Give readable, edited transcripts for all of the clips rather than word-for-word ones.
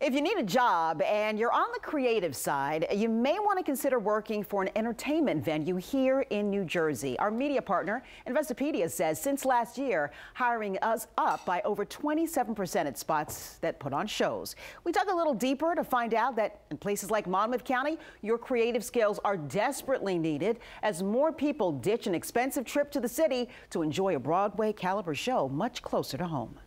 If you need a job and you're on the creative side, you may want to consider working for an entertainment venue here in New Jersey. Our media partner, Investopedia, says since last year, hiring us up by over 27% at spots that put on shows. We dug a little deeper to find out that in places like Monmouth County, your creative skills are desperately needed as more people ditch an expensive trip to the city to enjoy a Broadway caliber show much closer to home.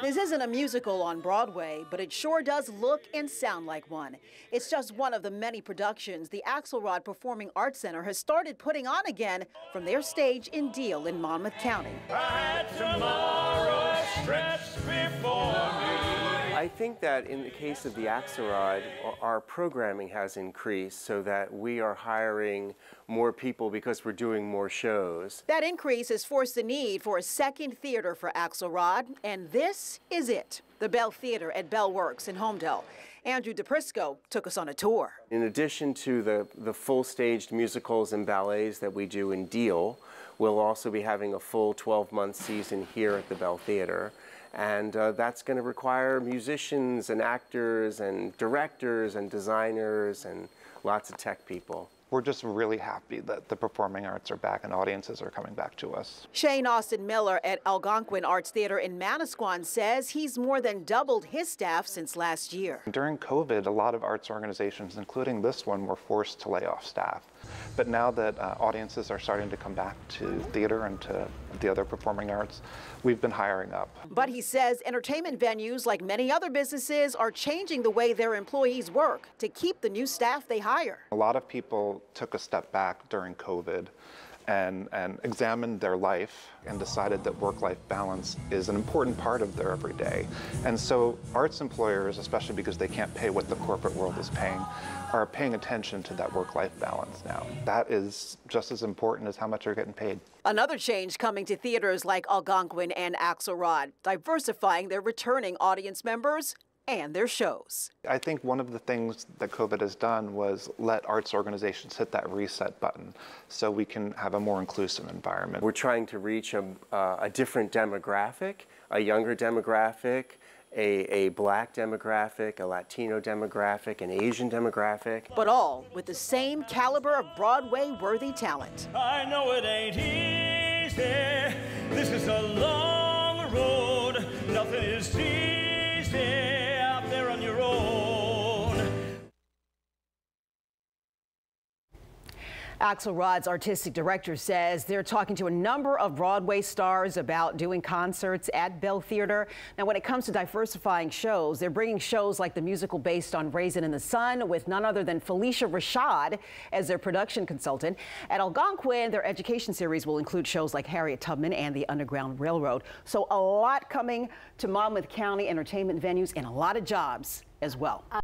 This isn't a musical on Broadway, but it sure does look and sound like one. It's just one of the many productions the Axelrod Performing Arts Center has started putting on again from their stage in Deal in Monmouth County. I think that in the case of the Axelrod, our programming has increased so that we are hiring more people because we're doing more shows. That increase has forced the need for a second theater for Axelrod, and this is it, the Bell Theater at Bell Works in Homedale. Andrew DePrisco took us on a tour. In addition to the full-staged musicals and ballets that we do in Deal, we'll also be having a full 12-month season here at the Bell Theater. And that's going to require musicians and actors and directors and designers and lots of tech people. We're just really happy that the performing arts are back and audiences are coming back to us. Shane Austin Miller at Algonquin Arts Theater in Manasquan says he's more than doubled his staff since last year. During COVID, a lot of arts organizations, including this one, were forced to lay off staff. But now that audiences are starting to come back to theater and to the other performing arts, we've been hiring up. But he says entertainment venues, like many other businesses, are changing the way their employees work to keep the new staff they hire. A lot of people took a step back during COVID and examined their life and decided that work-life balance is an important part of their everyday. And so arts employers, especially because they can't pay what the corporate world is paying, are paying attention to that work-life balance now. That is just as important as how much they're getting paid. Another change coming to theaters like Algonquin and Axelrod, diversifying their returning audience members and their shows. I think one of the things that COVID has done was let arts organizations hit that reset button so we can have a more inclusive environment. We're trying to reach a different demographic, a younger demographic, a Black demographic, a Latino demographic, an Asian demographic. But all with the same caliber of Broadway-worthy talent. I know it ain't easy. This is a long road. Nothing is easy out there on your own. Axelrod's artistic director says they're talking to a number of Broadway stars about doing concerts at Bell Theater. Now, when it comes to diversifying shows, they're bringing shows like the musical based on Raisin in the Sun with none other than Felicia Rashad as their production consultant. At Algonquin, their education series will include shows like Harriet Tubman and the Underground Railroad. So a lot coming to Monmouth County entertainment venues and a lot of jobs as well.